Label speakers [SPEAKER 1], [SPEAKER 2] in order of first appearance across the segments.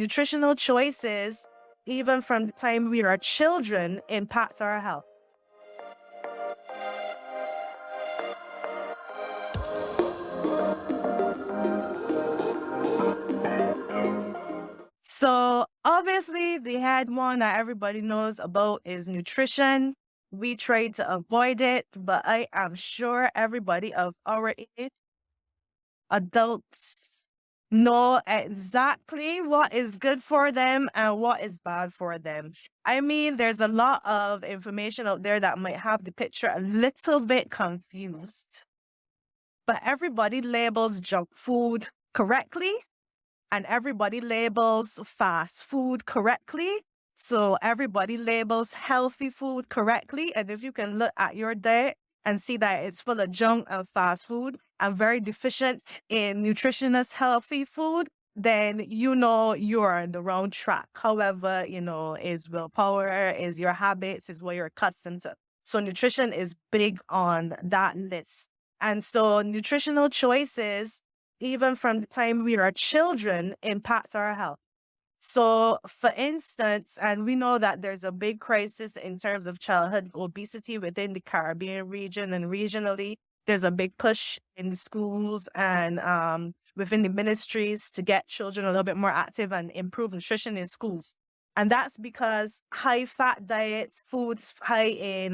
[SPEAKER 1] nutritional choices, even from the time we are children, impact our health. So obviously the head one that everybody knows about is nutrition. We try to avoid it, but I am sure everybody of our age, adults, know exactly what is good for them and what is bad for them. I mean, there's a lot of information out there that might have the picture a little bit confused, but everybody labels junk food correctly and everybody labels fast food correctly. So everybody labels healthy food correctly. And if you can look at your diet and see that it's full of junk and fast food and very deficient in nutritious healthy food, then you know you're on the wrong track. However, is willpower, is your habits, is what you're accustomed to. So nutrition is big on that list. And so nutritional choices, even from the time we are children, impact our health. So, for instance, and we know that there's a big crisis in terms of childhood obesity within the Caribbean region and regionally. There's a big push in the schools and within the ministries to get children a little bit more active and improve nutrition in schools. And that's because high fat diets, foods high in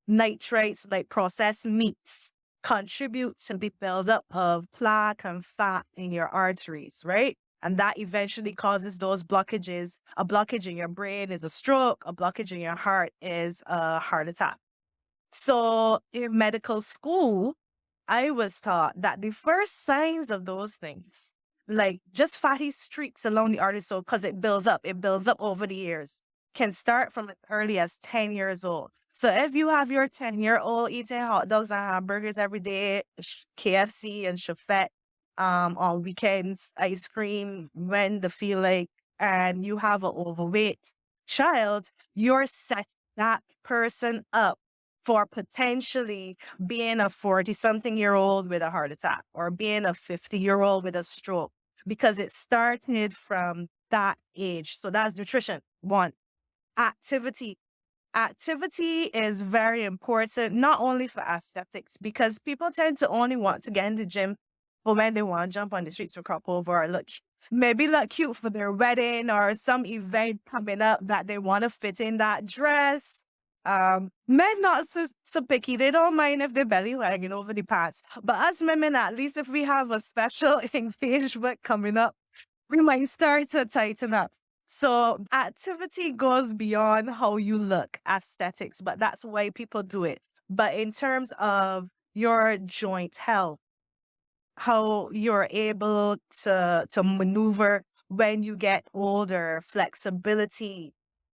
[SPEAKER 1] nitrates like processed meats, contribute to the buildup of plaque and fat in your arteries, right? And that eventually causes those blockages. A blockage in your brain is a stroke. A blockage in your heart is a heart attack. So in medical school, I was taught that the first signs of those things, like just fatty streaks along the artery, so because it builds up over the years, can start from as early as 10 years old. So if you have your 10-year-old eating hot dogs and hamburgers every day, KFC and Chefette, on weekends, ice cream when they feel like, and you have an overweight child, you're setting that person up for potentially being a 40-something-year-old with a heart attack or being a 50-year-old with a stroke because it started from that age. So that's nutrition. One, activity. Activity is very important, not only for aesthetics, because people tend to only want to get in the gym for when they want to jump on the streets for crop over or look cute. Maybe look cute for their wedding or some event coming up that they want to fit in that dress. Men not so picky. They don't mind if their belly hanging over the pants. But as women, at least if we have a special engagement coming up, we might start to tighten up. So activity goes beyond how you look, aesthetics, but that's why people do it. But in terms of your joint health, how you're able to maneuver when you get older, flexibility,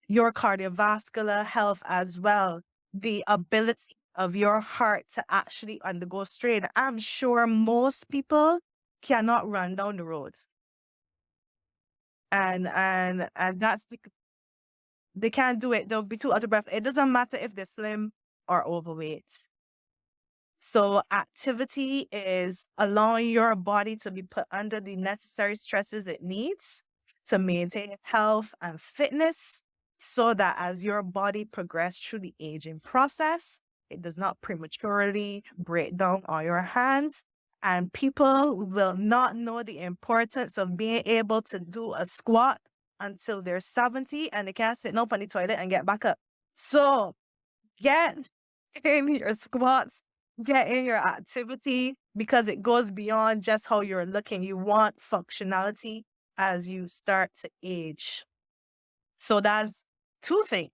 [SPEAKER 1] your cardiovascular health as well, the ability of your heart to actually undergo strain. I'm sure most people cannot run down the roads. And that's because they can't do it. They'll be too out of breath. It doesn't matter if they're slim or overweight. So activity is allowing your body to be put under the necessary stresses it needs to maintain health and fitness so that as your body progresses through the aging process, it does not prematurely break down on your hands. And people will not know the importance of being able to do a squat until they're 70 and they can't sit up on the toilet and get back up. So get in your squats, get in your activity because it goes beyond just how you're looking. You want functionality as you start to age. So that's two things.